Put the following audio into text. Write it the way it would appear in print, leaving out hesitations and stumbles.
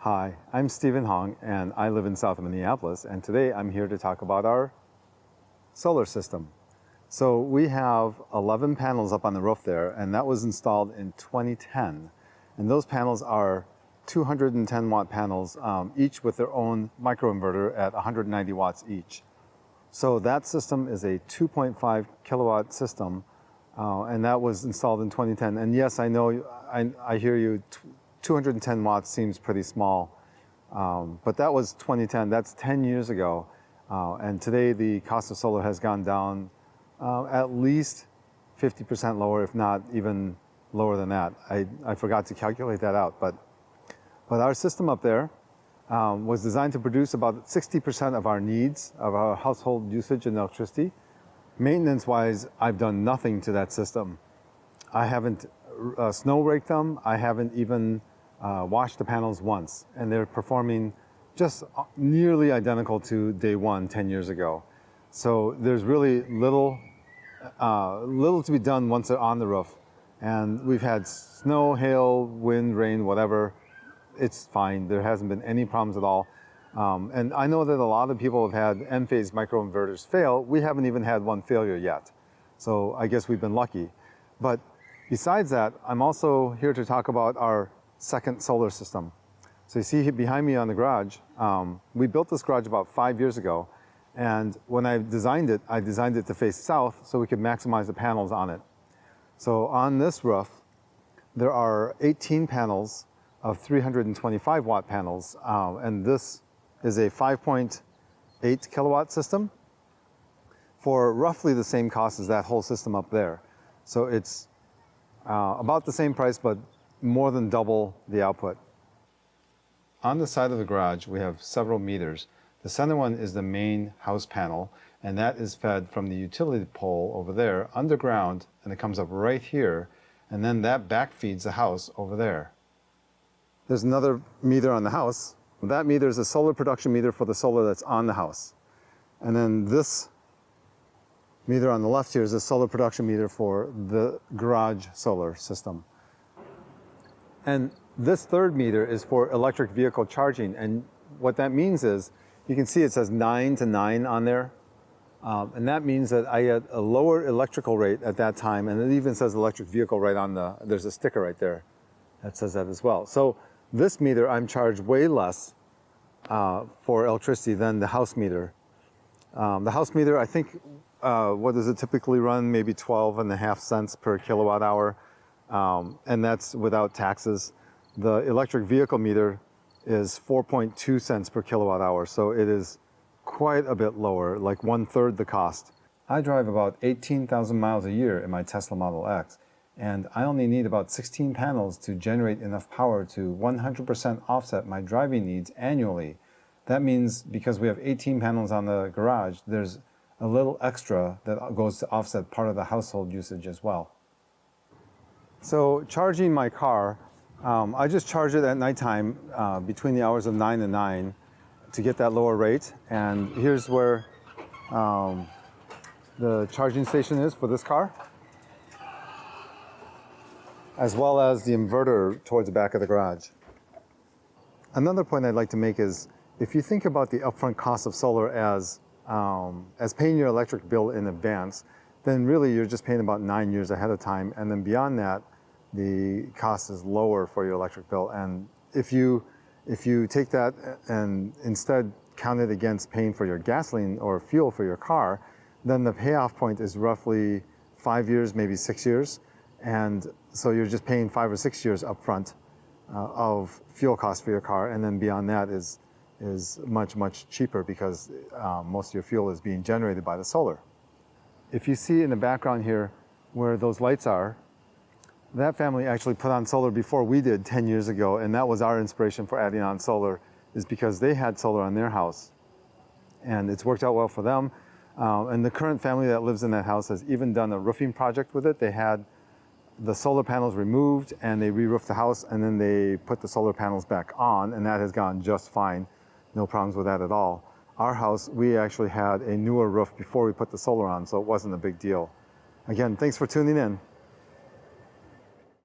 Hi, I'm Stephen Hong and I live in South Minneapolis, and today I'm here to talk about our solar system. So we have 11 panels up on the roof there, and that was installed in 2010. And those panels are 210 watt panels, each with their own microinverter at 190 watts each. So that system is a 2.5 kilowatt system, and that was installed in 2010. And yes, I know, I hear you, 210 watts seems pretty small, but that was 2010, that's 10 years ago. And today the cost of solar has gone down at least 50% lower, if not even lower than that. I forgot to calculate that out, but our system up there was designed to produce about 60% of our needs, of our household usage in electricity. Maintenance-wise, I've done nothing to that system. I haven't snow raked them. I haven't even washed the panels once, and they're performing just nearly identical to day one 10 years ago. So there's really little to be done once they're on the roof. And we've had snow, hail, wind, rain, whatever. It's fine. There hasn't been any problems at all. And I know that a lot of people have had Enphase microinverters fail. We haven't even had one failure yet. So I guess we've been lucky. But besides that, I'm also here to talk about our second solar system. So you see here behind me on the garage, we built this garage about 5 years ago. And when I designed it to face south so we could maximize the panels on it. So on this roof, there are 18 panels of 325 watt panels. And this is a 5.8 kilowatt system for roughly the same cost as that whole system up there. So it's about the same price, but more than double the output. On the side of the garage, we have several meters. The center one is the main house panel, and that is fed from the utility pole over there underground, and it comes up right here, and then that back feeds the house over there. There's another meter on the house. That meter is a solar production meter for the solar that's on the house. And then this meter on the left here is a solar production meter for the garage solar system. And this third meter is for electric vehicle charging. And what that means is, you can see it says 9 to 9 on there. And that means that I had a lower electrical rate at that time. And it even says electric vehicle right on there's a sticker right there that says that as well. So this meter, I'm charged way less for electricity than the house meter. The house meter, I think, what does it typically run? Maybe 12.5 cents per kilowatt hour. And that's without taxes. The electric vehicle meter is 4.2 cents per kilowatt hour. So it is quite a bit lower, like 1/3 the cost. I drive about 18,000 miles a year in my Tesla Model X, and I only need about 16 panels to generate enough power to 100% offset my driving needs annually. That means because we have 18 panels on the garage, there's a little extra that goes to offset part of the household usage as well. So charging my car, I just charge it at nighttime between the hours of 9 and 9 to get that lower rate. And here's where the charging station is for this car, as well as the inverter towards the back of the garage. Another point I'd like to make is, if you think about the upfront cost of solar as paying your electric bill in advance, then really you're just paying about 9 years ahead of time. And then beyond that, the cost is lower for your electric bill. And if you take that and instead count it against paying for your gasoline or fuel for your car, then the payoff point is roughly 5 years, maybe 6 years. And so you're just paying 5 or 6 years upfront of fuel costs for your car. And then beyond that is much, much cheaper because most of your fuel is being generated by the solar. If you see in the background here where those lights are, that family actually put on solar before we did 10 years ago, and that was our inspiration for adding on solar, is because they had solar on their house. And it's worked out well for them. And the current family that lives in that house has even done a roofing project with it. They had the solar panels removed and they re-roofed the house, and then they put the solar panels back on, and that has gone just fine. No problems with that at all. Our house, we actually had a newer roof before we put the solar on, so it wasn't a big deal. Again, thanks for tuning in.